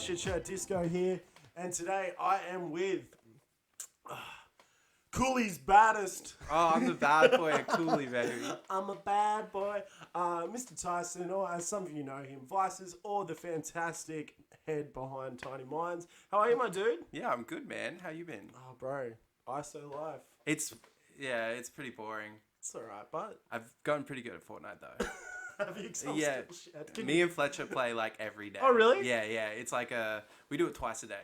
Shit Shirt Disco here, and today I am with Cooley's baddest. Oh, I'm the bad boy at Cooley, baby. I'm a bad boy. Mr. Tyson, or as some of you know him, Vices, or the fantastic head behind Tiny Minds. How are you, my dude? Yeah, I'm good, man. How you been? Oh, bro. ISO life. It's pretty boring. It's alright, but... I've gotten pretty good at Fortnite, though. Have you exhausted shit? Me and Fletcher play, like, every day. Oh, really? Yeah. It's like we do it twice a day.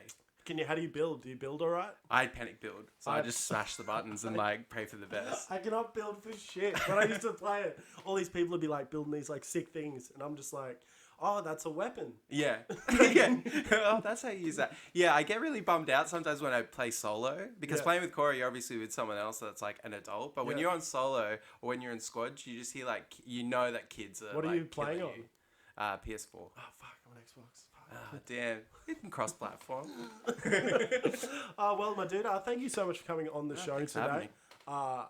How do you build? Do you build alright? I panic build, so I just smash the buttons and, like, pray for the best. I cannot build for shit. When I used to play it, all these people would be, like, building these, like, sick things, and I'm just like... Oh, that's a weapon. Yeah. Yeah. Oh, that's how you use that. Yeah, I get really bummed out sometimes when I play solo. Because playing with Corey, you're obviously with someone else that's like an adult. But when you're on solo or when you're in squads, you just hear like, you know that kids are What are like, you playing on? PS4. Oh, fuck. I'm on Xbox. Oh, damn. You can cross-platform. Well, my dude, thank you so much for coming on the show today. Me. I've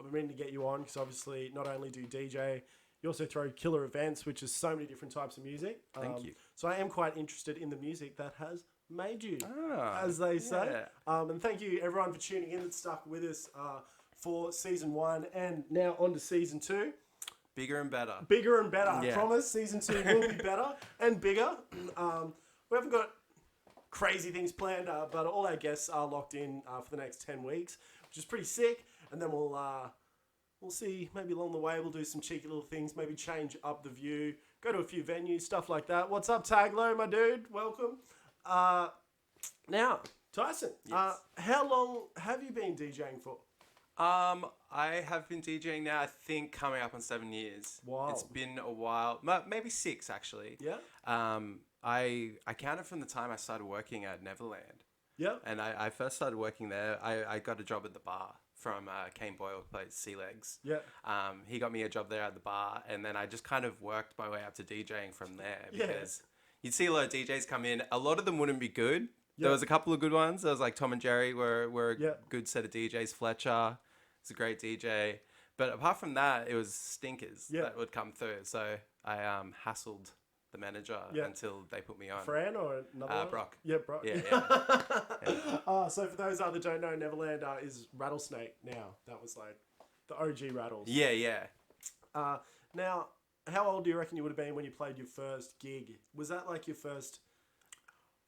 been meaning to get you on because obviously not only do you DJ... You also throw killer events, which is so many different types of music. Thank you. So I am quite interested in the music that has made you, as they say. Yeah. And thank you, everyone, for tuning in and stuck with us for Season 1 and now on to Season 2. Bigger and better. Bigger and better. Yeah. I promise Season 2 will be better and bigger. We haven't got crazy things planned, but all our guests are locked in for the next 10 weeks, which is pretty sick. And then we'll see, maybe along the way, we'll do some cheeky little things, maybe change up the view, go to a few venues, stuff like that. What's up, Taglo, my dude? Welcome. Now, Tyson, how long have you been DJing for? I have been DJing now, I think, coming up on 7 years. Wow. It's been a while. Maybe 6, actually. Yeah? I counted from the time I started working at Neverland. Yeah? And I first started working there. I got a job at the bar from Kane Boyle, who plays Sea Legs. Yeah. He got me a job there at the bar, and then I just kind of worked my way up to DJing from there because you'd see a lot of DJs come in. A lot of them wouldn't be good. Yeah. There was a couple of good ones. There was like Tom and Jerry were a good set of DJs. Fletcher is a great DJ. But apart from that, it was stinkers that would come through. So I hassled the manager until they put me on. Fran or another one? Brock. Yeah, Brock. Yeah. So for those that don't know, Neverland is Rattlesnake now. That was like the OG Rattles. Yeah. Now, how old do you reckon you would have been when you played your first gig? Was that like your first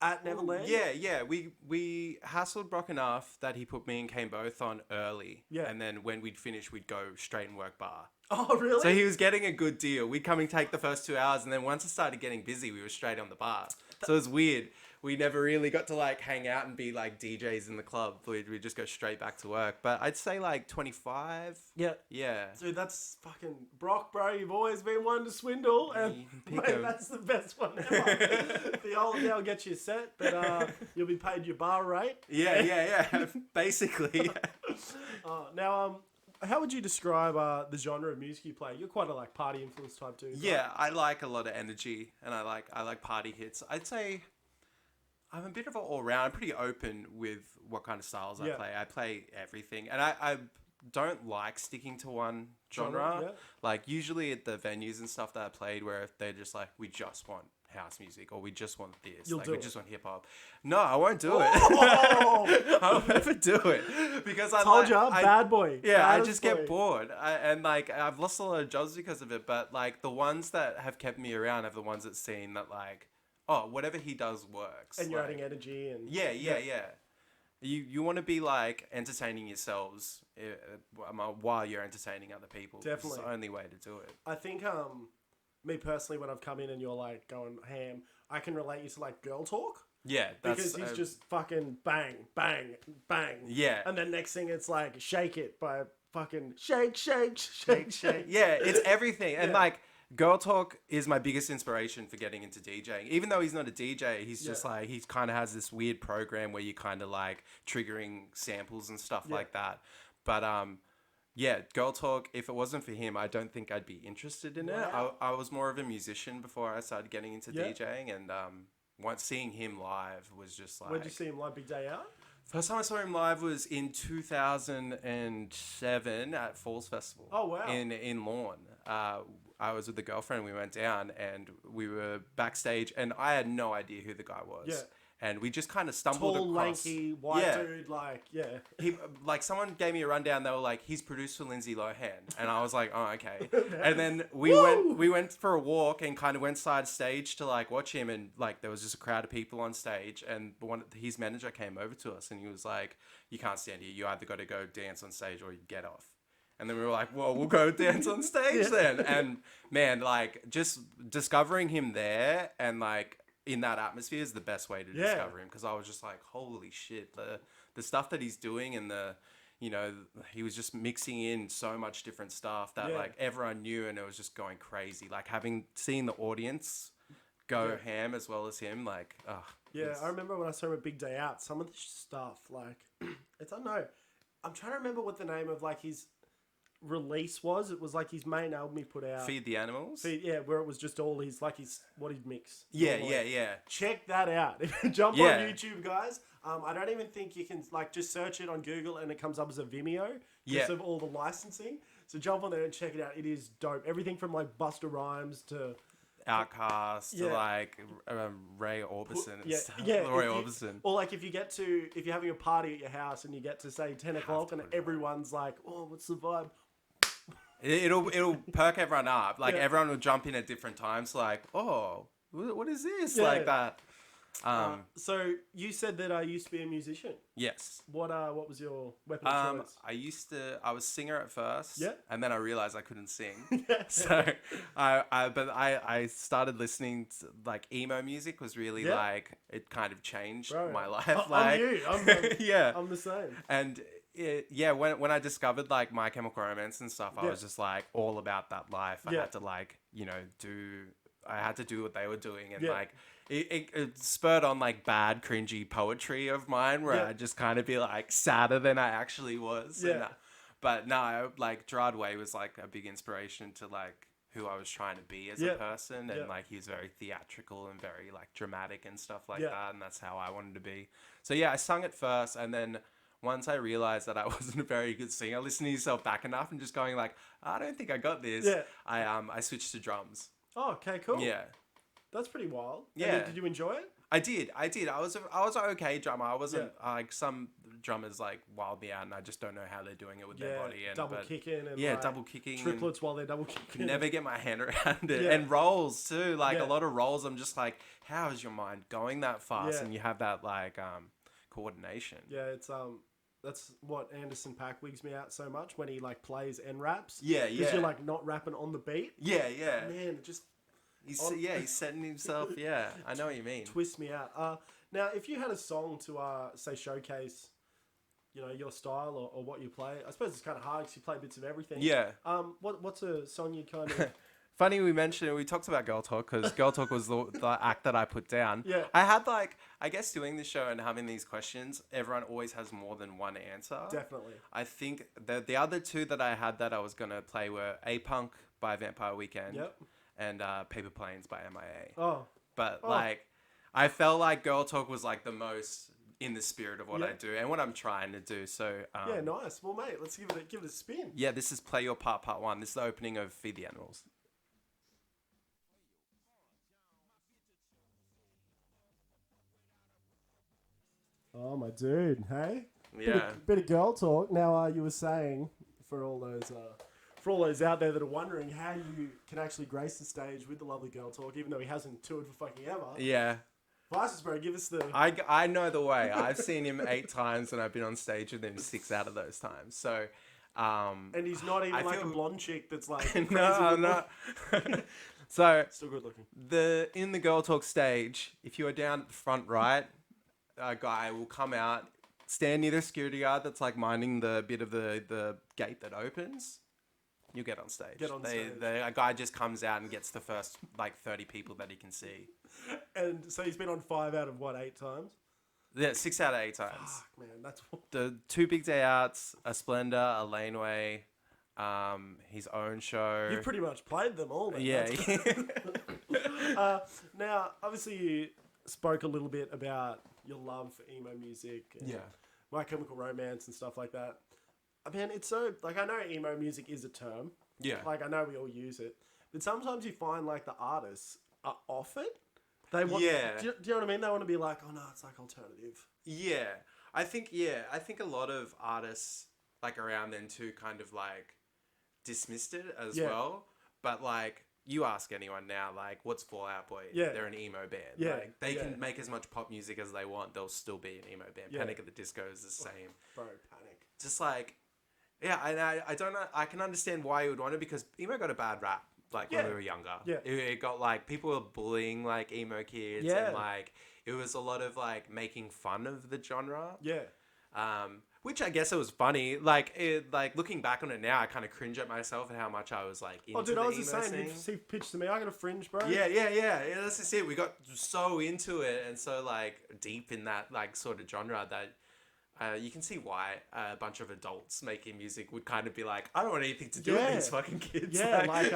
at Neverland? Yeah. We hassled Brock enough that he put me and Kane both on early. Yeah. And then when we'd finish, we'd go straight and work bar. Oh, really? So he was getting a good deal. We'd come and take the first 2 hours, and then once it started getting busy, we were straight on the bar. So it was weird. We never really got to like hang out and be like DJs in the club. We'd just go straight back to work. But I'd say like 25. Yeah. Dude, that's fucking Brock, bro. You've always been one to swindle. And mate, that's the best one ever. The old girl gets you set, but you'll be paid your bar rate. Yeah. Basically. Now, how would you describe the genre of music you play? You're quite a like party influence type dude. Yeah, right? I like a lot of energy, and I like party hits. I'd say I'm a bit of an all-round. I'm pretty open with what kind of styles I play. I play everything, and I don't like sticking to one genre. Yeah. Like usually at the venues and stuff that I played, where they're just like, we just want house music, or we just want this. We just want hip hop. No, I won't do it. I won't ever do it because I told you, bad boy. Yeah, I just get bored, and like I've lost a lot of jobs because of it. But like the ones that have kept me around have the ones that seen that like, oh, whatever he does works. And you're adding energy and yeah. You want to be like entertaining yourselves while you're entertaining other people. Definitely, it's the only way to do it. I think me personally, when I've come in and you're like going ham, I can relate you to like girl talk. Yeah, because he's just fucking bang, bang, bang. Yeah, and then next thing it's like shake it by fucking shake. Yeah, it's everything, and like. Girl Talk is my biggest inspiration for getting into DJing. Even though he's not a DJ, he's just like, he kind of has this weird program where you kind of like triggering samples and stuff like that. But Girl Talk, if it wasn't for him, I don't think I'd be interested in it. I was more of a musician before I started getting into DJing, and once seeing him live was just like... Where'd you see him live? Big Day Out? First time I saw him live was in 2007 at Falls Festival. Oh, wow. In Lorne. I was with the girlfriend. We went down and we were backstage, and I had no idea who the guy was. Yeah. And we just kind of stumbled Tall, across. lanky, white Yeah. dude, like, yeah. He, like, someone gave me a rundown. They were like, he's produced for Lindsay Lohan, and I was like, oh, okay. And then we went for a walk and kind of went side stage to like watch him, and like there was just a crowd of people on stage, and his manager came over to us and he was like, you can't stand here. You either got to go dance on stage or you get off. And then we were like, well, we'll go dance on stage then. And man, like just discovering him there and like in that atmosphere is the best way to discover him, because I was just like, holy shit, the stuff that he's doing, and he was just mixing in so much different stuff that like everyone knew, and it was just going crazy. Like seen the audience go ham as well as him, like I remember when I saw him at Big Day Out, some of the stuff, like it's, I don't know, I'm trying to remember what the name of like his release was. It was like his main album he put out, Feed the Animals. Where it was just all his like what he'd mix. Yeah. Check that out. Jump on YouTube, guys. I don't even think you can like just search it on Google and it comes up as a Vimeo because of all the licensing. So jump on there and check it out. It is dope. Everything from like Busta Rhymes to Outcast to like Ray Orbison and stuff. Roy Orbison. Or like if you're having a party at your house and you get to say 10 o'clock and everyone's like, oh, what's the vibe? It'll perk everyone up. Like everyone will jump in at different times. Like, oh, what is this? Like that. So you said that I used to be a musician. Yes. What was your weapon of choice? I was singer at first. Yeah. And then I realized I couldn't sing. So I started listening to like emo music. Was really like, it kind of changed my life. I'm you. I'm the same. And when I discovered like My Chemical Romance and stuff, I was just like all about that life. I had to like, I had to do what they were doing, and like it spurred on like bad cringy poetry of mine where I'd just kind of be like sadder than I actually was. But no, like Gerrard Way was like a big inspiration to like who I was trying to be as a person, and like he was very theatrical and very like dramatic and stuff like that, and that's how I wanted to be. So I sung it first, and then once I realized that I wasn't a very good singer, listening to yourself back enough and just going like, I don't think I got this. I switched to drums. Oh, okay, cool. Yeah. That's pretty wild. Yeah. And did you enjoy it? I did. I was an okay drummer. I wasn't like some drummers like wild me out, and I just don't know how they're doing it with their body. And double kicking and double kicking. Triplets while they're double kicking. Never get my hand around it. And rolls too. Like a lot of rolls, I'm just like, how is your mind going that fast? And you have that like coordination. Yeah, it's that's what Anderson .Paak wigs me out so much when he like plays and raps. Yeah. Because you're like not rapping on the beat. Yeah. Man, it just he's setting himself. Yeah, I know what you mean. Twist me out. Now, if you had a song to say showcase, your style or what you play, I suppose it's kind of hard because you play bits of everything. Yeah. What's a song you kind of Funny we talked about Girl Talk, because Girl Talk was the act that I put down. Yeah. I had I guess doing this show and having these questions, everyone always has more than one answer. Definitely. I think the other two that I had that I was going to play were A-Punk by Vampire Weekend and Paper Planes by MIA. Oh. But I felt like Girl Talk was like the most in the spirit of what I do and what I'm trying to do. So nice. Well, mate, let's give it a spin. Yeah, this is Play Your Part 1. This is the opening of Feed the Animals. Oh, my dude, hey? Yeah. Bit of girl talk. Now, you were saying, for all those out there that are wondering how you can actually grace the stage with the lovely Girl Talk, even though he hasn't toured for fucking ever. Yeah. Vices, bro, give us the... I know the way. I've seen him 8 times and I've been on stage with him 6 out of those times. So... and he's not even a blonde chick that's like... No, I'm not. So... Still good looking. In the Girl Talk stage, if you are down at the front right... a guy will come out, stand near the security guard that's like minding the bit of the gate that opens. You get on stage. A guy just comes out and gets the first like 30 people that he can see. And so he's been on 5 out of 8 times? Yeah, 6 out of 8 times. Fuck, man, that's... The 2 Big Day Outs, a Splendor, a Laneway, his own show. You've pretty much played them all, man. Yeah. Now, obviously you spoke a little bit about your love for emo music and My Chemical Romance and stuff like that. I mean, it's so... Like, I know emo music is a term. Yeah. Like, I know we all use it. but sometimes you find like the artists are off it. They want, Yeah. Do you know what I mean? They want to be like, oh no, it's like alternative. Yeah. I think a lot of artists like around then too kind of like dismissed it as well. But like you ask anyone now, like what's Fall Out Boy? Yeah. They're an emo band. Yeah. Like, they can make as much pop music as they want. They'll still be an emo band. Yeah. Panic at the Disco is the same. Bro, Panic. Just like, yeah, and I don't know. I can understand why you would want it because emo got a bad rap. Like when we were younger, it got like people were bullying like emo kids, and like it was a lot of like making fun of the genre. Which I guess it was funny. Like looking back on it now, I kind of cringe at myself and how much I was like into I was the just emo saying, scene. you pitched to me, I got a fringe, bro. Yeah. That's just it. We got so into it and so like deep in that like sort of genre that. You can see why a bunch of adults making music would kind of be like, I don't want anything to do with these fucking kids. Yeah, like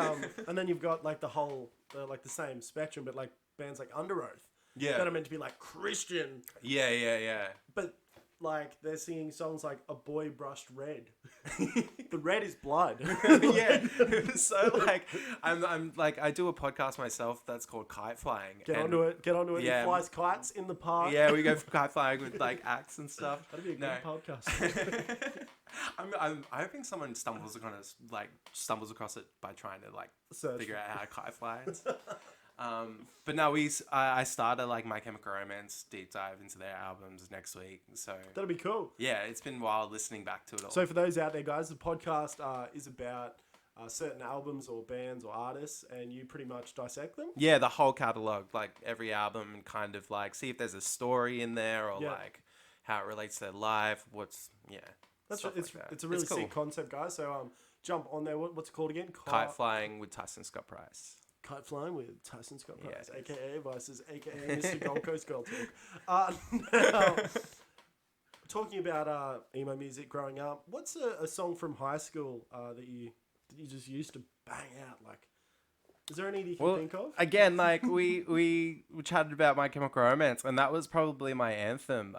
and then you've got like the whole, like the same spectrum, but like bands like Under Oath. Yeah. That are meant to be like Christian. Yeah. But like they're singing songs like A Boy Brushed Red. The red is blood. Yeah. So like I'm like I do a podcast myself that's called Kite Flying. Get onto it. Yeah. He flies kites in the park. Yeah, we go for kite flying with like acts and stuff. That'd be a good podcast. I'm hoping someone stumbles across it by trying to like figure out how to kite fly. But no, I started like My Chemical Romance deep dive into their albums next week. So that'll be cool. Yeah, it's been wild listening back to it all. So for those out there, guys, the podcast is about certain albums or bands or artists, and you pretty much dissect them. Yeah, the whole catalog, like every album, and kind of like see if there's a story in there or like how it relates to their life. It's a really sick concept, guys. So jump on there. What's it called again? Kite Flying with Tyson Scott Price. Kite Flying with Tyson Scott Price, aka Vice's, aka Mr. Gold Coast Girl Talk. Now, talking about emo music growing up, what's a song from high school that you just used to bang out? Like, is there any that you can think of? Again, like we chatted about My Chemical Romance, and that was probably my anthem.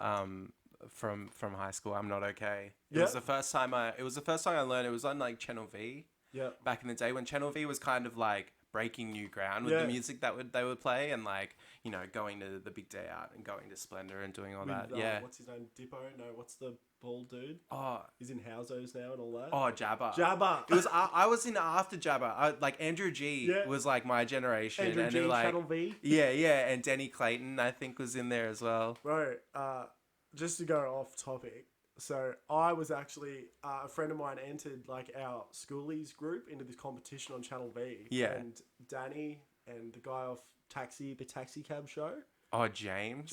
From high school, I'm Not Okay. It was the first time I learned. It was on like Channel V. Yeah. Back in the day when Channel V was kind of like breaking new ground with the music that they would play, and like going to the Big Day Out and going to Splendor and doing all that. What's his name? Dippo? No, what's the bald dude? Oh, he's in Housos now and all that. Oh, Jabba. It was I was in after Jabba. Like Andrew G was like my generation. Andrew G, like, Channel V. Yeah, and Denny Clayton I think was in there as well. Bro, just to go off topic. So I was actually a friend of mine entered like our schoolies group into this competition on Channel V. Yeah. And Danny and the guy off the taxi cab show. Oh, James.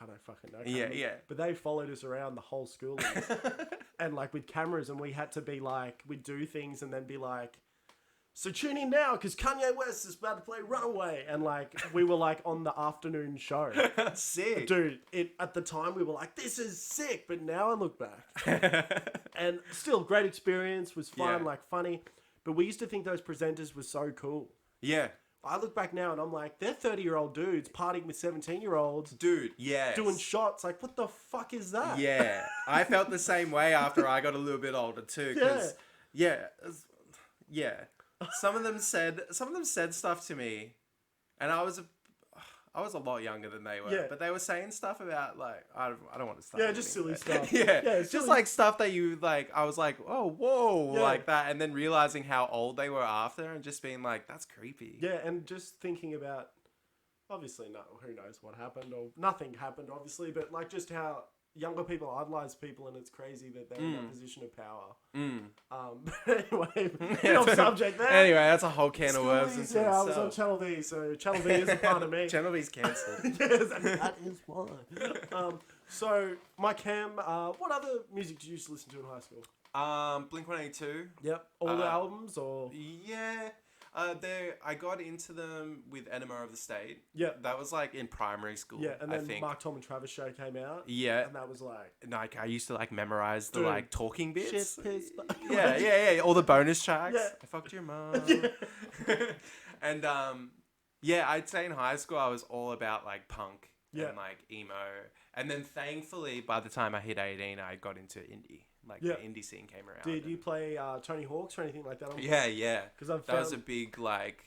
I don't fucking know. Yeah. But they followed us around the whole schoolies, and like with cameras, and we had to be like, we'd do things and then be like, so tune in now because Kanye West is about to play Runaway, and like we were like on the afternoon show. Sick, dude. At the time we were like, this is sick, but now I look back, and still great experience, was fun, like funny, but we used to think those presenters were so cool. Yeah. I look back now and I'm like, they're 30-year-old dudes partying with 17-year-olds. Dude, yeah. Doing shots. Like, what the fuck is that? Yeah. I felt the same way after I got a little bit older too. Cause, yeah. Some of them said stuff to me, and I was a lot younger than they were, but they were saying stuff about like I don't want to start. Yeah, just silly stuff. It's just like stuff that you like. I was like, oh, whoa, like that, and then realizing how old they were after, and just being like, that's creepy. Yeah, and just thinking about, obviously, who knows what happened or nothing happened, obviously, but like just how younger people idolize people, and it's crazy that they're in that position of power. But anyway, off subject there. Anyway, that's a whole can of worms. Yeah, I was on Channel V, so Channel V is a part of me. Channel V's cancelled. Yes, that is why. So, my Cam, what other music did you used to listen to in high school? Blink-182. Yep. All the albums, or? Yeah. I got into them with Enema of the State. Yeah. That was like in primary school. Yeah, and then I think. Mark, Tom and Travis show came out. Yeah. And that was like... Like, I used to like memorize the like talking bits. Shit, piss, yeah. All the bonus tracks. Yeah. I fucked your mom. And I'd say in high school I was all about like punk and like emo. And then thankfully by the time I hit 18 I got into indie. Like the indie scene came around. Did you play Tony Hawk's or anything like that? Yeah. Because that was a big like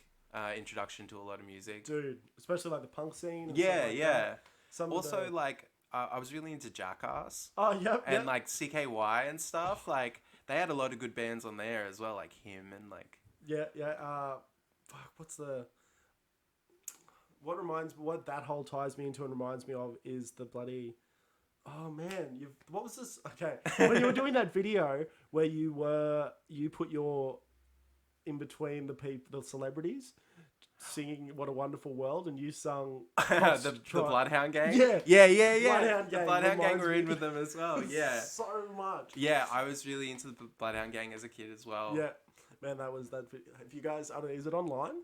introduction to a lot of music. Dude, especially like the punk scene. And Yeah, stuff like yeah. that. Some Also, of the... like, I was really into Jackass Oh, yep, and yep. like CKY and stuff. Like, they had a lot of good bands on there as well, like him and like. Yeah, yeah. Fuck, what's the... What that whole ties me into and reminds me of is the bloody... Oh man, what was this? Okay, when you were doing that video where you put your in between the celebrities singing "What a Wonderful World" and you sung the Bloodhound Gang. Yeah, yeah. Bloodhound The Gang Bloodhound Gang reminds were in me with them as well. Yeah, so much. yeah. I was really into the Bloodhound Gang as a kid as well. Yeah, man, that was that. If you guys, I don't know, is it online?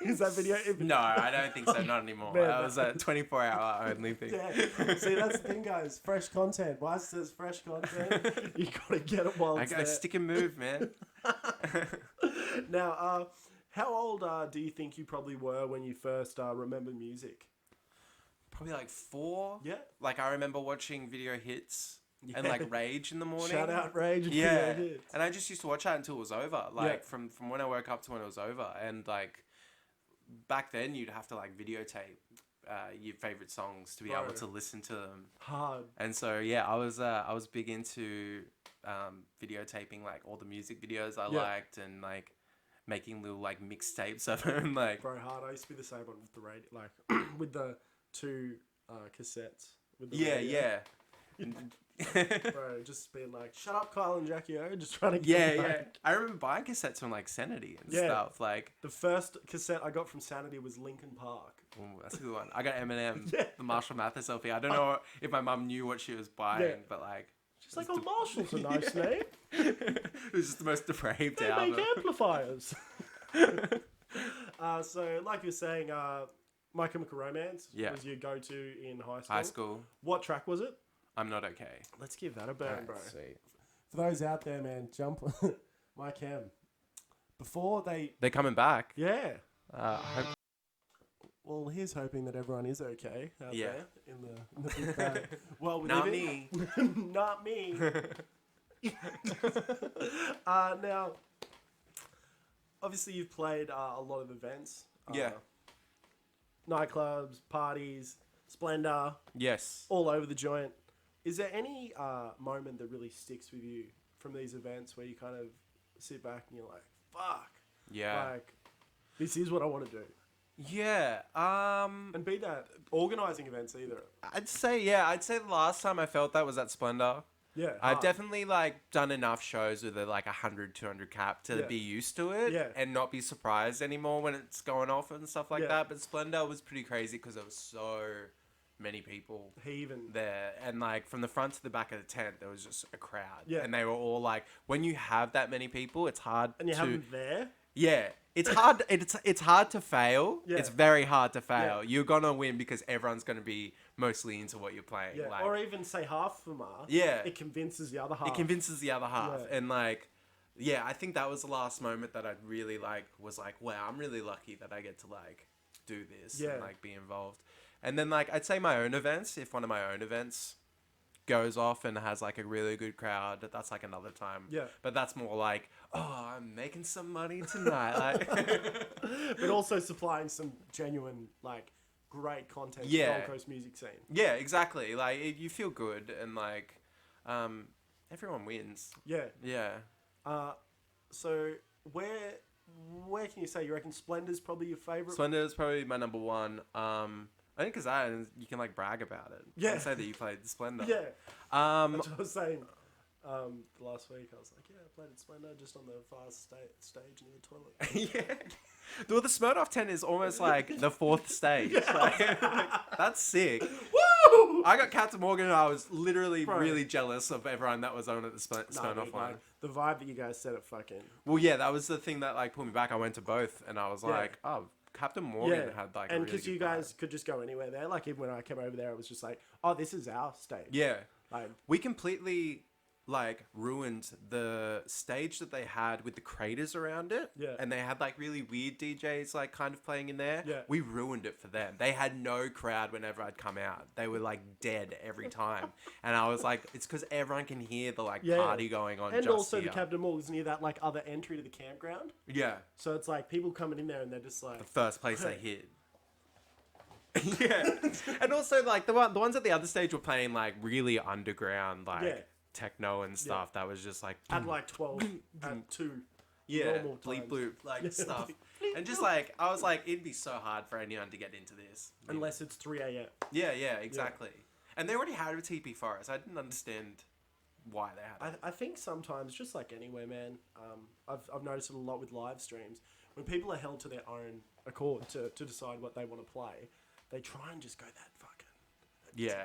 Is that video? No, I don't think so. Not anymore. Man, that was a 24-hour only thing. Yeah. See, that's the thing, guys. Fresh content. Why it says fresh content? You gotta get it while it's I gotta there. stick and move, man. Now, how old do you think you probably were when you first remember music? Probably like 4. Yeah. Like, I remember watching Video Hits and like Rage in the morning. Shout out Rage. And Yeah. Video Hits. And I just used to watch that until it was over. Like, from when I woke up to when it was over. And like, back then you'd have to like videotape your favorite songs to be able to listen to them. Hard. And so yeah, I was big into videotaping like all the music videos I liked and like making little like mixtapes of them. Like, Bro, hard. I used to be the same one with the radio, like with the 2 cassettes. With the radio. yeah. Bro, just being like, shut up, Kyle and Jackie O. Just trying to Yeah, get yeah. I remember buying cassettes from like Sanity and Yeah. stuff. Like, The first cassette I got from Sanity was Linkin Park. ooh, that's a good one. I got Eminem, Yeah. the Marshall Mathers LP. I don't know if my mum knew what she was buying, but like, She's like, oh, Marshall's a nice name. it was just the most depraved They album. make amplifiers. So, like you're saying, My Chemical Romance was your go-to in high school. High school. What track was it? I'm Not Okay. Let's give that a burn, bro. Sweet. For those out there, man, jump My Chem. Before They're coming back. yeah. I hope. Well, here's hoping that everyone is okay out Yeah. there in the big bag. Well, we Not live me. in- Not me. Now, obviously, you've played a lot of events. Yeah. Nightclubs, parties, Splendor, Yes. all over the joint. Is there any moment that really sticks with you from these events where you kind of sit back and you're like, fuck, Yeah. like, this is what I want to do? Yeah. And be that organising events either. I'd say the last time I felt that was at Splendor. Yeah. I've hard. definitely like done enough shows with a like 100, 200 cap to be used to it and not be surprised anymore when it's going off and stuff like that. But Splendor was pretty crazy because there was so many people there, and like from the front to the back of the tent there was just a crowd. Yeah. And they were all like, when you have that many people, it's hard and you have them there. Yeah, it's hard. It's hard to fail. Yeah. It's very hard to fail. You're gonna win because everyone's gonna be mostly into what you're playing. Yeah. Like, Or even say half of them are. Yeah. It convinces the other half. it convinces the other half, Yeah. and like, yeah, I think that was the last moment that I really like was like, wow, I'm really lucky that I get to like do this and like be involved. And then like I'd say my own events. If one of my own events goes off and has like a really good crowd, that's like another time. Yeah. But that's more like, oh, I'm making some money tonight. Like, But also supplying some genuine, like, great content to the Yeah. Gold Coast music scene. yeah, exactly. Like you feel good and like, everyone wins. Yeah. Yeah. So where can you say you reckon Splendor's probably your favourite? Splendor is probably my number one. I think because you can like brag about it. Yeah. You can say that you played Splendor. Yeah. Um, That's what I was saying. Last week I was like, yeah, I played at Splendor just on the far stage near the toilet. yeah. Well, the Smirnoff tent is almost like the fourth stage. Like, that's sick. Woo! I got Captain Morgan and I was literally really jealous of everyone that was on at the Smirnoff Dude, one. like, the vibe that you guys set at fucking... Well, yeah, that was the thing that like pulled me back. I went to both and I was like, oh, Captain Morgan had like and a really because you good guys vibe. could just go anywhere there. Like even when I came over there, it was just like, oh, this is our stage. Yeah. Like We completely like ruined the stage that they had with the craters around it. Yeah. And they had like really weird DJs like kind of playing in there. Yeah. We ruined it for them. They had no crowd whenever I'd come out. They were like dead every time. And I was like, it's because everyone can hear the like party going on. And just also here. the Captain Mall is near that like other entry to the campground. Yeah. So it's like people coming in there and they're just like... The first place they hit. Yeah. And also like the ones at the other stage were playing like really underground like techno and stuff that was just like at like 12 at 2 normal bleep times. bloop like stuff. And just like I was like, it'd be so hard for anyone to get into this. Unless it's 3 a.m. Yeah, exactly. And they already had a TP Forest. I didn't understand why they had it. I think sometimes, just like anywhere, man, I've noticed it a lot with live streams. When people are held to their own accord to decide what they want to play, they try and just go that fucking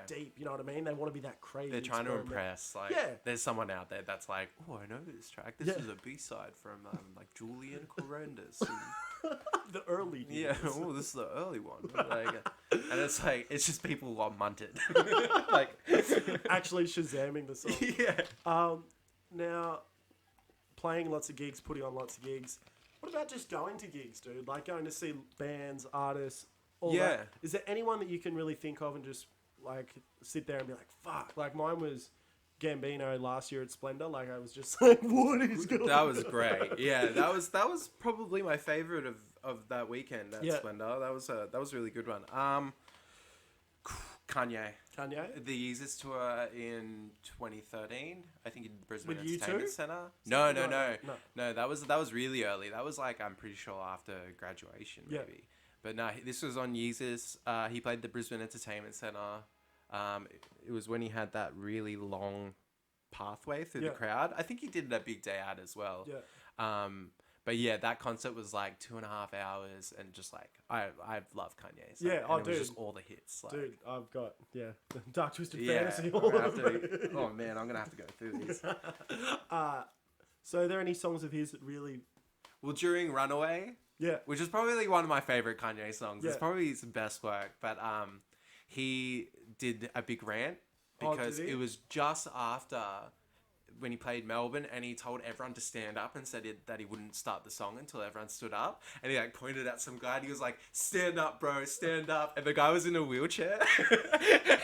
deep, you know what I mean? They want to be that crazy. They're trying to impress. Like, there's someone out there that's like, oh, I know this track. This is a B-side from like Julian Correndas. The early days. Yeah, oh, this is the early one. Like, and it's like, it's just people are munted. Like, actually Shazamming the song. Yeah. Now, playing lots of gigs, putting on lots of gigs. What about just going to gigs, dude? Like going to see bands, artists, all that. Is there anyone that you can really think of and just like sit there and be like, fuck? Like mine was Gambino last year at Splendor. Like I was just like, what is going on? That was great. Yeah, that was probably my favorite of that weekend at Splendor. That was a really good one. Kanye. The Yeezus tour in 2013. I think in the Brisbane With Entertainment U2? Centre. No. That was really early. That was like, I'm pretty sure after graduation maybe. But no, this was on Yeezus. He played the Brisbane Entertainment Centre. It was when he had that really long pathway through the crowd. I think he did it at Big Day Out as well. Yeah. But yeah, that concert was like 2.5 hours, and just like I love Kanye. So, Yeah, and it was just all the hits. Like, dude, I've got Dark Twisted yeah, Fantasy. oh man, I'm gonna have to go through these. So are there any songs of his that really? Well, during Runaway, which is probably one of my favorite Kanye songs. It's probably his best work, but he did a big rant because it was just after when he played Melbourne, and he told everyone to stand up and said that he wouldn't start the song until everyone stood up, and he like pointed at some guy and he was like, stand up bro, stand up, and the guy was in a wheelchair.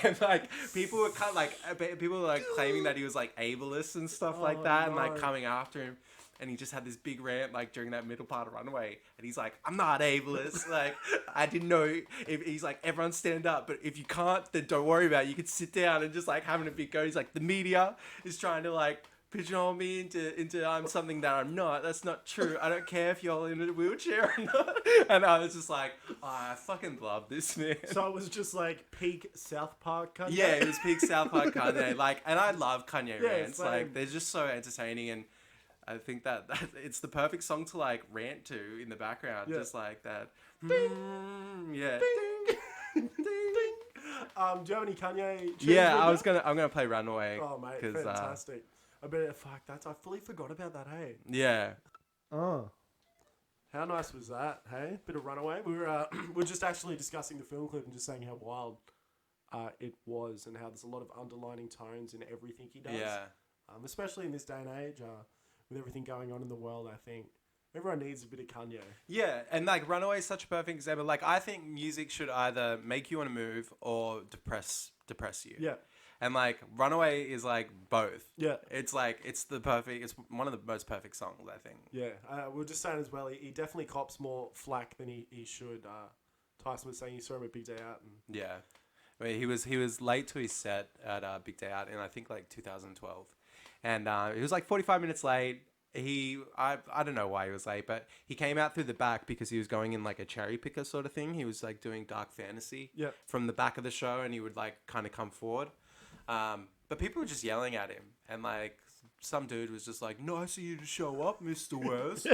And like people were claiming that he was like ableist and stuff like that, and like coming after him. And he just had this big rant like during that middle part of Runaway, and he's like, I'm not ableist. Like, I didn't know if he's like, everyone stand up, but if you can't, then don't worry about it. You can sit down, and just like having a big go. He's like, the media is trying to like pigeonhole me into I'm something that I'm not. That's not true. I don't care if you're in a wheelchair or not. And I was just like, I fucking love this man. So it was just like peak South Park Kanye. Yeah, it was peak South Park Kanye. Like, and I love Kanye rants. Same. Like, they're just so entertaining, and I think that it's the perfect song to like rant to in the background, just like that. Ding. Yeah. Ding. Ding. Do you have any Kanye? tunes Yeah, right now? I'm gonna play Runaway. Oh mate, fantastic! I bet I fully forgot about that. Hey. Yeah. Oh. How nice was that? Hey, bit of Runaway. We're just actually discussing the film clip and just saying how wild it was, and how there's a lot of underlining tones in everything he does. Yeah. Especially in this day and age. With everything going on in the world, I think everyone needs a bit of Kanye. Yeah, and like Runaway is such a perfect example. Like, I think music should either make you want to move or depress you. Yeah. And like Runaway is like both. Yeah. It's one of the most perfect songs, I think. Yeah. We were just saying as well, he definitely cops more flack than he should. Tyson was saying he saw him at Big Day Out. And yeah. I mean, he was late to his set at Big Day Out in I think like 2012. And he was like 45 minutes late. I don't know why he was late, but he came out through the back because he was going in like a cherry picker sort of thing. He was like doing dark fantasy from the back of the show, and he would like kind of come forward. But people were just yelling at him, and like some dude was just like, nice of you to show up, Mr. West.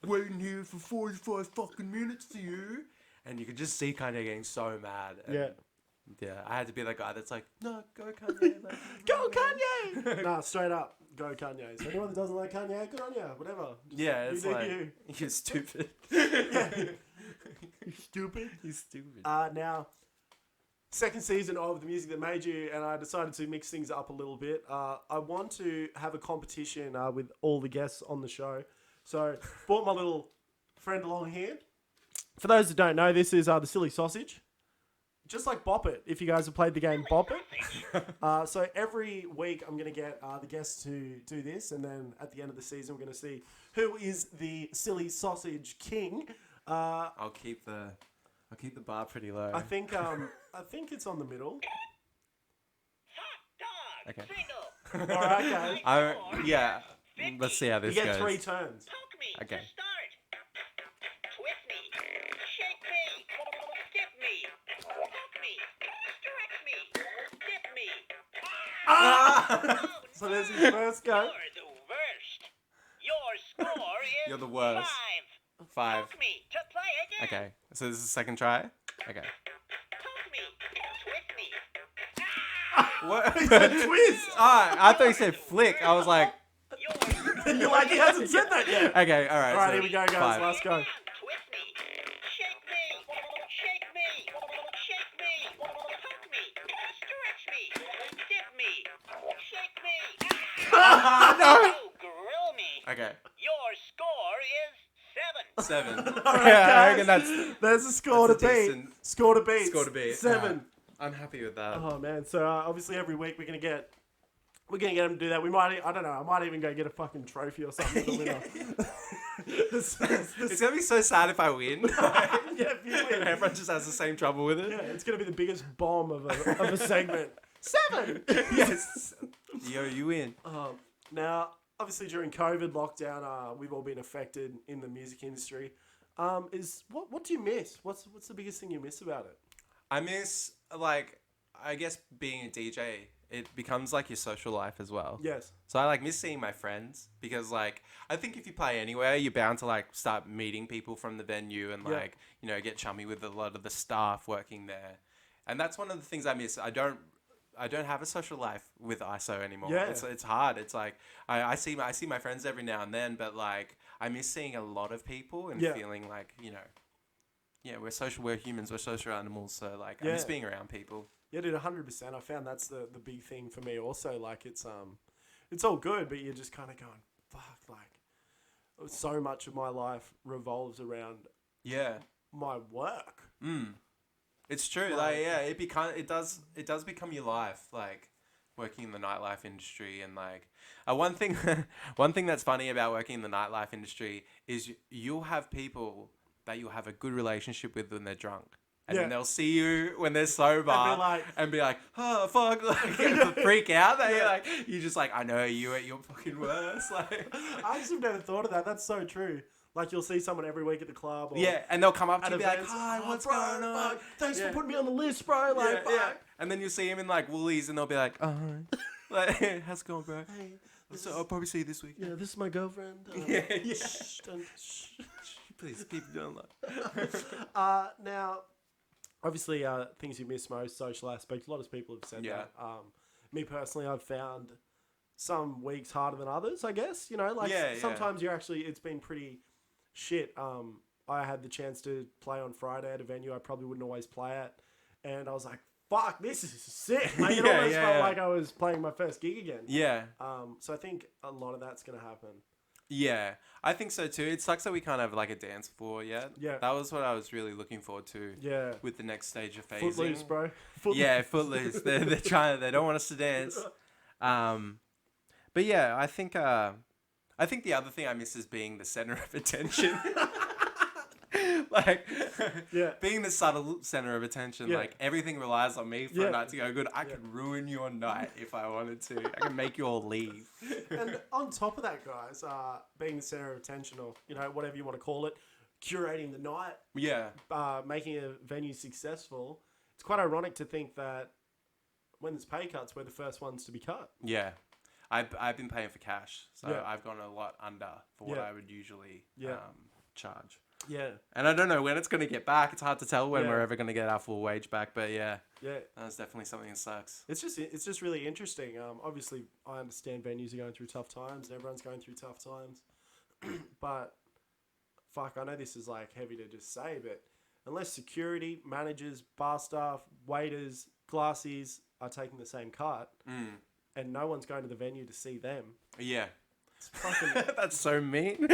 Waiting here for 45 fucking minutes for you. And you could just see Kanye getting so mad. And yeah, I had to be that guy that's like, no, go Kanye. Like, go Kanye! Nah, straight up, go Kanye. So anyone that doesn't like Kanye, good on you, whatever. Just it's like, you're stupid. You stupid. You're stupid. Now, second season of The Music That Made You, and I decided to mix things up a little bit. I want to have a competition with all the guests on the show. So, brought my little friend along here. For those that don't know, this is the Silly Sausage. Just like Bop It, if you guys have played the game Bop It. So every week I'm going to get the guests to do this, and then at the end of the season we're going to see who is the Silly Sausage King. I'll keep the bar pretty low. I think it's on the middle. Hot dog. Okay. Single. All right, guys. Yeah. Let's see how You this get goes. 3 turns. Poke me Okay. to start. Twist me. Shake me. Dip me. Poke me. Stretch me. Dip me. Oh, So no. there's his first go. You're the worst. Your score is You're the worst. 5. Poke me to play again. Okay. So this is the second try. Okay. Poke me. Twist me. What? He said twist. I thought you said flick. I was like, You're like, he hasn't said that yet. okay, all right. All right, so here we go, guys. 5. Last go. Twist me. Shake me. Shake me. Shake me. Poke me. Stretch me. Dip me. Shake me. No. Oh, grill me. Okay. Your score is 7. 7. All right, Yeah, I guys. reckon that's. There's a score That's to a beat. decent Score to beat. score to beat. 7. I'm happy with that. Oh man! So obviously every week we're gonna get him to do that. We might, I don't know, I might even go get a fucking trophy or something for the winner. It's gonna be so sad if I win. Yeah, if you win. Everyone just has the same trouble with it. Yeah, it's gonna be the biggest bomb of a segment. 7. Yes. Yo, you win. Now, obviously during COVID lockdown, we've all been affected in the music industry. What do you miss? What's the biggest thing you miss about it? I miss, like, I guess being a DJ, it becomes like your social life as well. Yes. So I miss seeing my friends because like I think if you play anywhere, you're bound to like start meeting people from the venue and Yeah. like, you know, get chummy with a lot of the staff working there. And that's one of the things I miss. I don't have a social life with ISO anymore. Yeah. It's hard. It's like I see my friends every now and then, but like I miss seeing a lot of people and Yeah. feeling like, you know, yeah, we're humans, we're social animals, so like I Yeah. miss being around people. Yeah, dude, 100%. I found that's the big thing for me also. Like, it's all good, but you're just kind of going, fuck, like, so much of my life revolves around Yeah. my work. It's true. Like, yeah, it does become your life, like working in the nightlife industry. And like one thing that's funny about working in the nightlife industry is you'll have people that you'll have a good relationship with when they're drunk. And then they'll see you when they're sober and be like, oh, fuck, like, freak out. That you're just like, I know you at your fucking worst. Like, I just have never thought of that. That's so true. Like, you'll see someone every week at the club. Or yeah, and they'll come up to you and be like, events. hi, Oh, what's bro, going on? fuck, thanks Yeah. for putting me on the list, bro. Like, fuck. And then you'll see him in like Woolies and they'll be like, oh, like, how's it going, bro? Hey, So I'll probably see you this week. yeah, this is my girlfriend. Yeah. Shh, shh. Please keep doing that. Now, obviously, things you miss most, social aspect. A lot of people have said that. Me personally, I've found some weeks harder than others, I guess. You know, like sometimes you're actually, it's been pretty shit. I had the chance to play on Friday at a venue I probably wouldn't always play at. And I was like, fuck, this is sick. Like, it almost felt like I was playing my first gig again. Yeah. So I think a lot of that's going to happen. Yeah, I think so too. It sucks that we can't have like a dance floor yet. Yeah. That was what I was really looking forward to. Yeah. With the next stage of phasing. Footloose, bro. Yeah, Footloose. They're trying. They don't want us to dance. But yeah, I think the other thing I miss is being the center of attention. Like, being the subtle center of attention. Yeah. Like, everything relies on me for a night to go good. I Yeah. could ruin your night if I wanted to. I can make you all leave. And on top of that, guys, being the center of attention, or, you know, whatever you want to call it, curating the night, Yeah. making a venue successful, it's quite ironic to think that when there's pay cuts, we're the first ones to be cut. Yeah. I've been paying for cash, so Yeah. I've gone a lot under for what I would usually charge. Yeah. And I don't know when it's going to get back. It's hard to tell when Yeah. we're ever going to get our full wage back, but yeah, Yeah. that's definitely something that sucks. It's just really interesting. Obviously, I understand venues are going through tough times, and everyone's going through tough times. But, fuck, I know this is, like, heavy to just say, but unless security, managers, bar staff, waiters, glassies are taking the same cart, and no one's going to the venue to see them. Yeah. It's fucking That's so mean.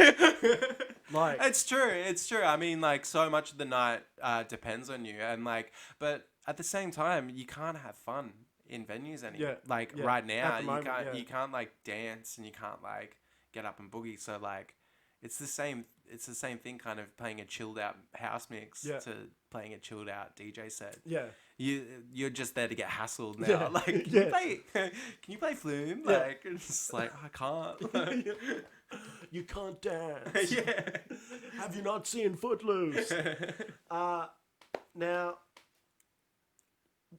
like It's true. It's true. I mean, like, so much of the night depends on you, and like, but at the same time, you can't have fun in venues anymore. Yeah, Like yeah. right now, At the moment, you can't like dance, and you can't like get up and boogie. So like, it's the same. It's the same thing, kind of playing a chilled out house mix Yeah. to playing a chilled out DJ set. yeah. You're just there to get hassled now. Yeah, Like, can yeah. you play Flume? Yeah. Like, it's just like I can't. You can't dance. Yeah. Have you not seen Footloose? Now,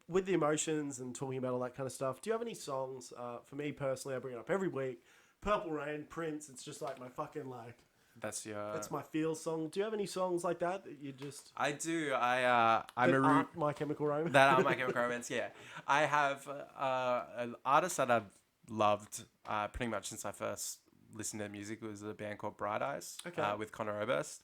with the emotions and talking about all that kind of stuff, do you have any songs? For me personally, I bring it up every week. Purple Rain, Prince. It's just like my fucking like. That's That's my feel song. Do you have any songs like that you just? I do. I'm that a aren't My Chemical Romance. that are My Chemical Romance. Yeah, I have an artist that I've loved pretty much since I first listened to music. It was a band called Bright Eyes. Okay. With Connor Oberst.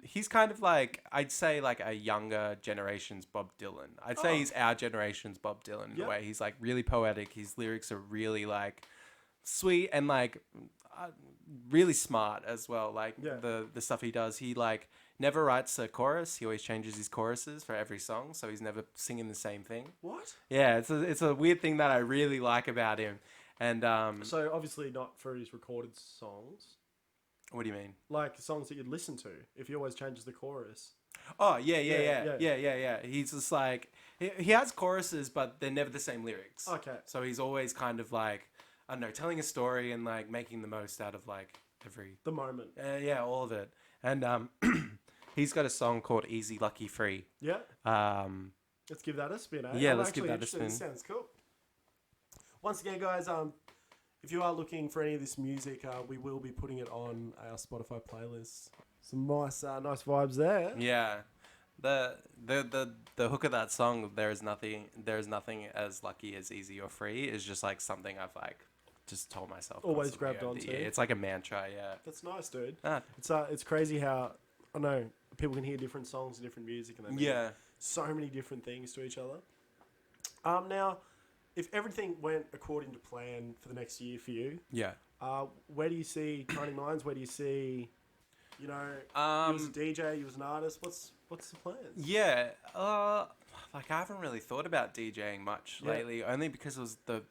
He's kind of like, I'd say like a younger generation's Bob Dylan. I'd say he's our generation's Bob Dylan in Yep. a way. He's like really poetic. His lyrics are really like sweet and like really smart as well. Like Yeah. the stuff he does, he like never writes a chorus. He always changes his choruses for every song, so he's never singing the same thing. What? Yeah, it's a weird thing that I really like about him. And So obviously not for his recorded songs, what do you mean? like songs that you'd listen to. If he always changes the chorus. Oh Yeah, yeah. He's just like he has choruses, but they're never the same lyrics. Okay. So he's always kind of like, I don't know, telling a story and like making the most out of like every The moment. yeah, all of it. And he's got a song called Easy Lucky Free. Yeah. Um, Let's give that a spin. Eh? Yeah, I'm let's give actually that a interested. spin. This sounds cool. Once again, guys, if you are looking for any of this music, we will be putting it on our Spotify playlist. Some nice vibes there. yeah. The hook of that song, there's nothing as lucky as easy or free, is just like something I've like just told myself. Always constantly grabbed over the onto. year. It's like a mantra, yeah. That's nice, dude. Ah, It's crazy how I know people can hear different songs and different music, and they mean yeah. so many different things to each other. Now, if everything went according to plan for the next year for you, Yeah. where do you see Tiny Minds? Where do you see, you know, you was a DJ, you was an artist. What's the plans? Yeah, like I haven't really thought about DJing much lately, only because it was the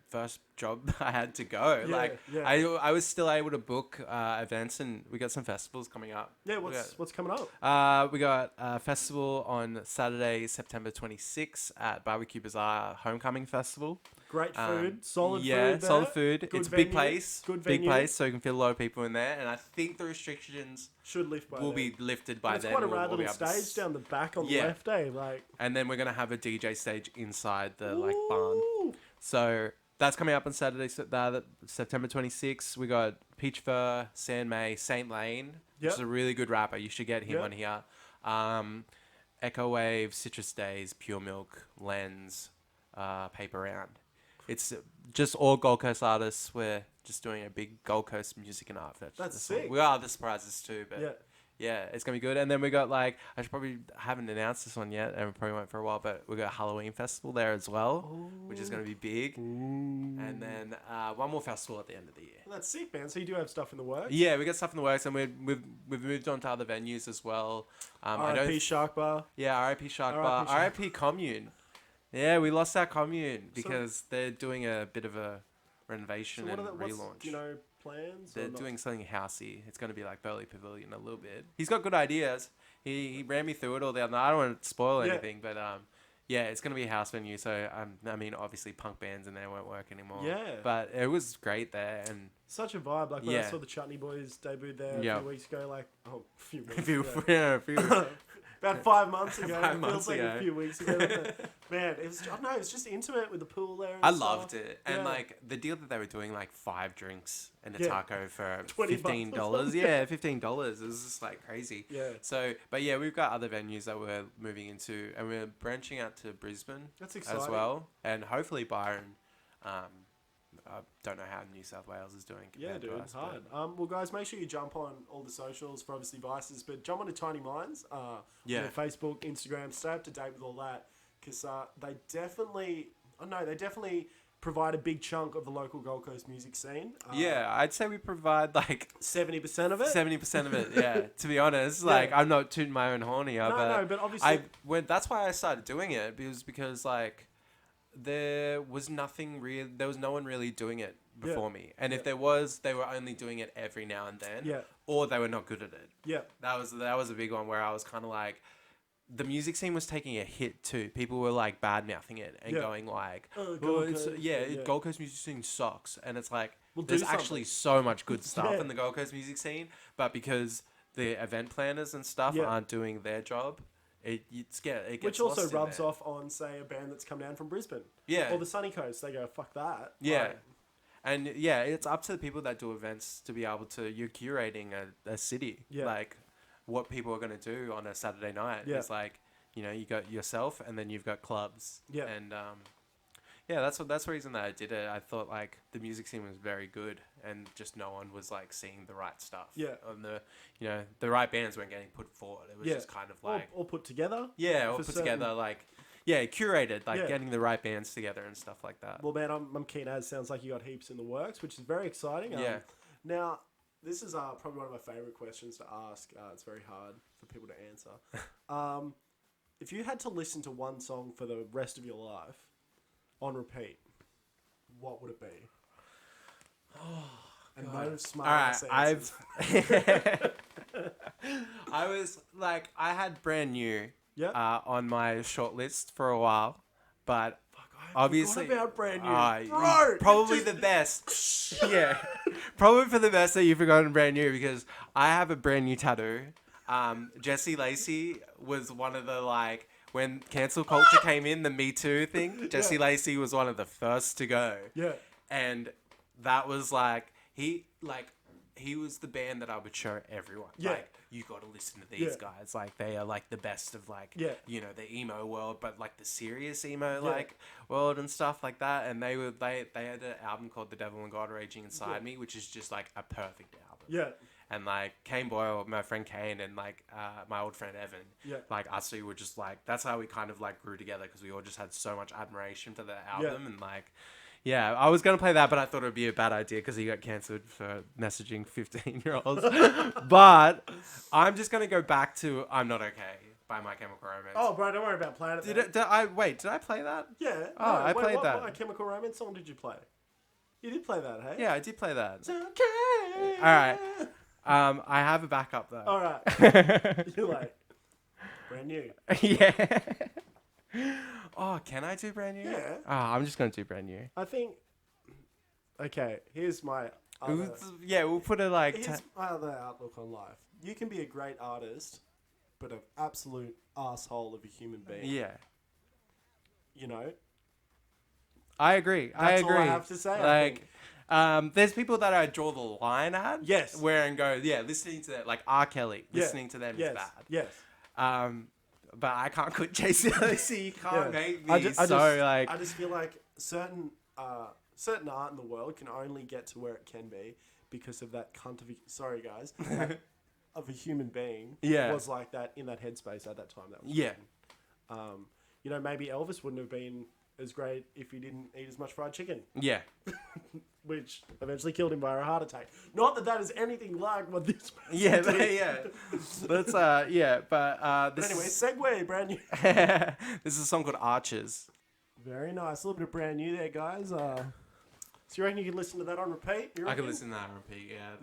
first job I had to go. Yeah, like yeah. I was still able to book events, and we got some festivals coming up. Yeah, what's coming up? We got a festival on Saturday, September 26th at Barbecue Bazaar Homecoming Festival. Great food, solid yeah, food. solid food. Good It's a big venue, place. good Big venue. place, so you can fit a lot of people in there. And I think the restrictions Should lift by will then. be lifted by It's then. quite a We'll rad be little able to stage down the back on the Yeah. left, eh? Like, And then we're gonna have a DJ stage inside the like barn. ooh. So that's coming up on Saturday, September 26th. We got Peach Fur, San May, Saint Lane, which Yep. is a really good rapper. You should get him Yep. on here. Echo Wave, Citrus Days, Pure Milk, Lens, Paper Round. It's just all Gold Coast artists. We're just doing a big Gold Coast music and art fest. That's sick. We got other surprises too, but Yeah. yeah, it's gonna be good. And then we got like, haven't announced this one yet, and we probably won't for a while, but we got a Halloween festival there as well, which is gonna be big. And then one more festival at the end of the year. That's sick, man. So you do have stuff in the works? Yeah, we got stuff in the works, and we've moved on to other venues as well. RIP Shark Bar. Yeah, RIP Shark RIP Bar, Shark. RIP Commune. Yeah, we lost our commune because they're doing a bit of a renovation So and what's, relaunch. you know, plans? or They're not? doing something housey. It's going to be like Burley Pavilion a little bit. He's got good ideas. He ran me through it all the other night. I don't want to spoil Yeah. anything, but yeah, it's going to be a house venue. So I mean, obviously punk bands in there won't work anymore. Yeah. But it was great there, and Such a vibe. Like when I Yeah. saw the Chutney Boys debut there Yeah. a few weeks ago, like, a few weeks if you, ago. yeah, if you About 5 months ago. 5 It months feels like ago. a few weeks ago. doesn't it? Man, it was, I don't know, it's just intimate with the pool there. And I stuff. loved it, and Yeah. like the deal that they were doing, like 5 drinks and a Yeah. taco for $20 $15. Yeah, $15. It was just like crazy. Yeah. So, but yeah, we've got other venues that we're moving into, and we're branching out to Brisbane That's as exciting. well, and hopefully Byron I don't know how New South Wales is doing Yeah, compared dude, to it's us. hard. But Well, guys, make sure you jump on all the socials for obviously Vices, but jump onto Tiny Minds. Yeah. On their Facebook, Instagram, stay up to date with all that because they definitely, they definitely provide a big chunk of the local Gold Coast music scene. yeah, I'd say we provide like 70% of it. 70% of it. Yeah, to be honest, like I'm not tooting my own horn here, But obviously, that's why I started doing it because like there was nothing real. There was no one really doing it before me, and if there was, they were only doing it every now and then. Yeah. Or they were not good at it. Yeah. That was a big one where I was kind of like, the music scene was taking a hit too. People were like bad mouthing it and going like, Gold Coast, Gold Coast music scene sucks, and it's like Well, there's do actually so much good stuff Yeah. in the Gold Coast music scene, but because the event planners and stuff aren't doing their job, it gets which also lost in rubs there. off on, say, a band that's come down from Brisbane. Yeah. Or the Sunny Coast. They go, fuck that. Yeah. Like, And yeah, it's up to the people that do events to be able to, you're curating a city. Yeah. Like what people are going to do on a Saturday night. Yeah. It's like, you know, you got yourself and then you've got clubs. Yeah. And yeah, that's the reason that I did it. I thought like the music scene was very good and just no one was like seeing the right stuff. Yeah. On the right bands weren't getting put forward. It was just kind of like, all put together. yeah, all for put certain- together like, yeah, curated, like Yeah. getting the right bands together and stuff like that. Well, man, I'm keen as. Sounds like you got heaps in the works, which is very exciting. Yeah. Now, this is probably one of my favorite questions to ask. It's very hard for people to answer. If you had to listen to one song for the rest of your life on repeat, what would it be? And no smart All right, ass answers. I was like, I had Brand New Yeah. on my short list for a while, but I obviously, forgot about Brand New. Bro, probably just- the best. Yeah, probably for the best that you've forgotten Brand New because I have a Brand New tattoo. Jesse Lacey was one of the like when cancel culture came in, the Me Too thing. Jesse Lacey was one of the first to go. Yeah. And that was like he was the band that I would show everyone. Yeah. Like, you got to listen to these guys. Like, they are like the best of like, you know, the emo world, but like the serious emo like world and stuff like that. And they had an album called The Devil and God Raging Inside Me, which is just like a perfect album. Yeah. And like Kane Boyle, my friend Kane, and like my old friend Evan, like us two were just like, that's how we kind of like grew together because we all just had so much admiration for the album and like. Yeah, I was going to play that, but I thought it would be a bad idea because he got cancelled for messaging 15-year-olds. But I'm just going to go back to I'm Not Okay by My Chemical Romance. Oh, bro, don't worry about playing it. Did I play that? Yeah. Oh, I played that. What Chemical Romance song did you play? You did play that, hey? Yeah, I did play that. It's okay. All right. I have a backup though. All right. You're like, brand new. Yeah. Oh, can I do Brand New? Yeah. Oh, I'm just going to do Brand New. I think, okay, here's my We'll put it like... here's my other outlook on life. You can be a great artist, but an absolute asshole of a human being. Yeah. You know? I agree. That's all I have to say, I Like, there's people that I draw the line at. Yes. Where and go, listening to that, like R. Kelly, listening to them yes. is bad. Yes. But I can't quit chasing Lacey. You can't make me I like. just feel like certain art in the world can only get to where it can be because of that cunt of sorry guys of a human being was like that in that headspace at that time. That was written. You know, maybe Elvis wouldn't have been as great if he didn't eat as much fried chicken. Yeah. Which eventually killed him by a heart attack. Not that is anything like what this. Yeah, did. yeah. That's but this Anyway, is, segue, brand new. this is a song called Archers. Very nice. A little bit of brand new there, guys. So you reckon you can listen to that on repeat? I can listen to that on repeat. Yeah,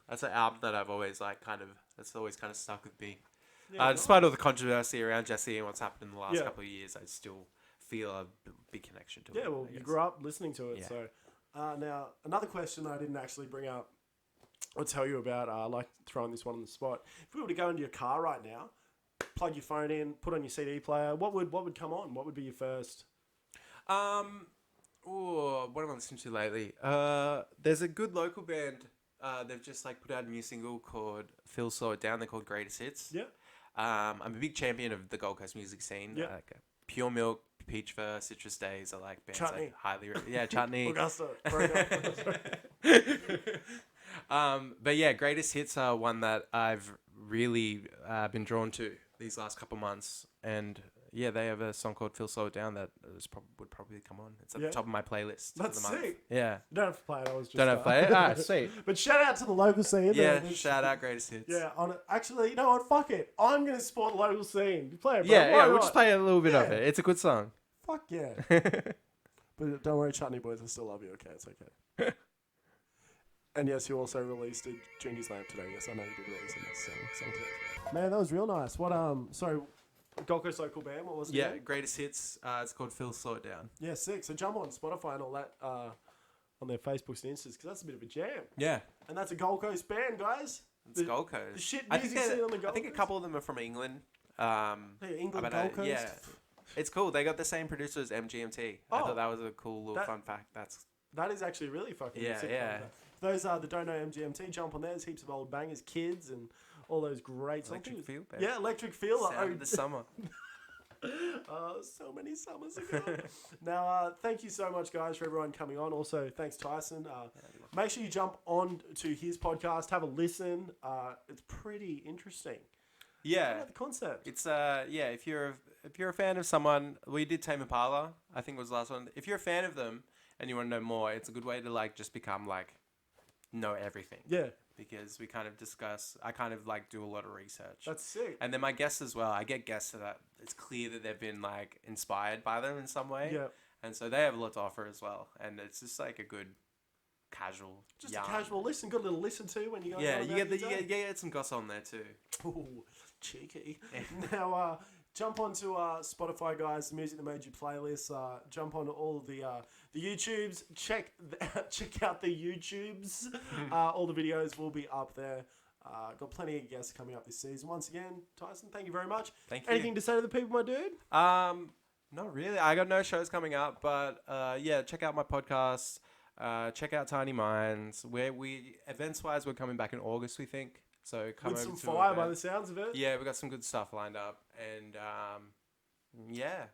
that's an album that I've always like that's always kind of stuck with me. Yeah, despite all the controversy around Jesse and what's happened in the last Yeah. couple of years, I still feel a big connection to it. Yeah, well, I you guess. grew up listening to it. Yeah. So now, another question that I didn't actually bring up or tell you about, I like throwing this one on the spot. If we were to go into your car right now, plug your phone in, put on your CD player, what would come on? What would be your first? What am I listening to lately? There's a good local band. They've just like put out a new single called Phil Saw It Down. They're called Greatest Hits. Yeah. I'm a big champion of the Gold Coast music scene. Yeah. Like pure milk, Peach Fur, Citrus Days are like bands Chutney. I highly Chutney. Augusta. But yeah, Greatest Hits are one that I've really been drawn to these last couple months, and yeah, they have a song called "Feel Slow It Down" that would probably come on. It's at the top of my playlist. That's for the month. sick. Yeah. You don't have to play it. I was just. Don't have to play it. Ah, sweet. But shout out to the local scene. Yeah, There's- shout out Greatest Hits. Yeah, actually, you know what? Fuck it. I'm gonna support the local scene. You play it, bro. Yeah, Why we'll not? just play a little bit of Yeah. it. It's a good song. Fuck yeah. But don't worry, Chutney Boys, I still love you. Okay, it's okay. And yes, you also released a Genie's Lamp today. Yes, I know you did release a nice song today. Man, that was real nice. What sorry, Gold Coast local band. What was it? Yeah, again? Greatest Hits. It's called "Feel Slow It Down." Yeah, sick. So jump on Spotify and all that on their Facebooks and Instas because that's a bit of a jam. Yeah, And that's a Gold Coast band, guys. it's Gold Coast. The shit I think music scene on the Gold I think a Coast. couple of them are from England. Yeah, England, but Gold Coast. yeah, it's cool. They got the same producer as MGMT. I Oh, thought that was a cool little fun fact. That is actually really fucking Yeah, sick. yeah. For those that don't know MGMT, jump on there. There's heaps of old bangers, Kids, and all those great songs. Electric Feel, babe. Yeah, Electric Feel. Sound of the summer. So many summers ago. Now, thank you so much, guys, for everyone coming on. Also, thanks, Tyson. Make sure you jump on to his podcast, have a listen. It's pretty interesting. What Yeah, about the concept? it's yeah. If you're a fan of someone, we did Tame Impala. I think was the last one. If you're a fan of them and you want to know more, it's a good way to like just become like know everything. Yeah, Because we kind of discuss. I kind of like do a lot of research. that's sick. And then my guests as well. I get guests that it's clear that they've been like inspired by them in some way. Yeah, And so they have a lot to offer as well. And it's just like a good casual just yarn. a casual listen. Good little listen to when you go. Yeah, you get some goss on there too. Ooh, cheeky. Now, jump onto Spotify, guys. The Music That Made You playlist. Jump on all the YouTubes. Check out the YouTubes. All the videos will be up there. Got plenty of guests coming up this season. Once again, Tyson, thank you very much. Thank you. Anything to say to the people, my dude? Not really. I got no shows coming up, but yeah, check out my podcast. Check out Tiny Minds. Where events wise, we're coming back in August, we think. So come With over some to fire an by the event. sounds of it. Yeah, we got some good stuff lined up, and yeah,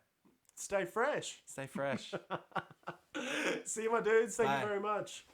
Stay fresh. stay fresh. See you, my dudes. Thank Bye. you very much.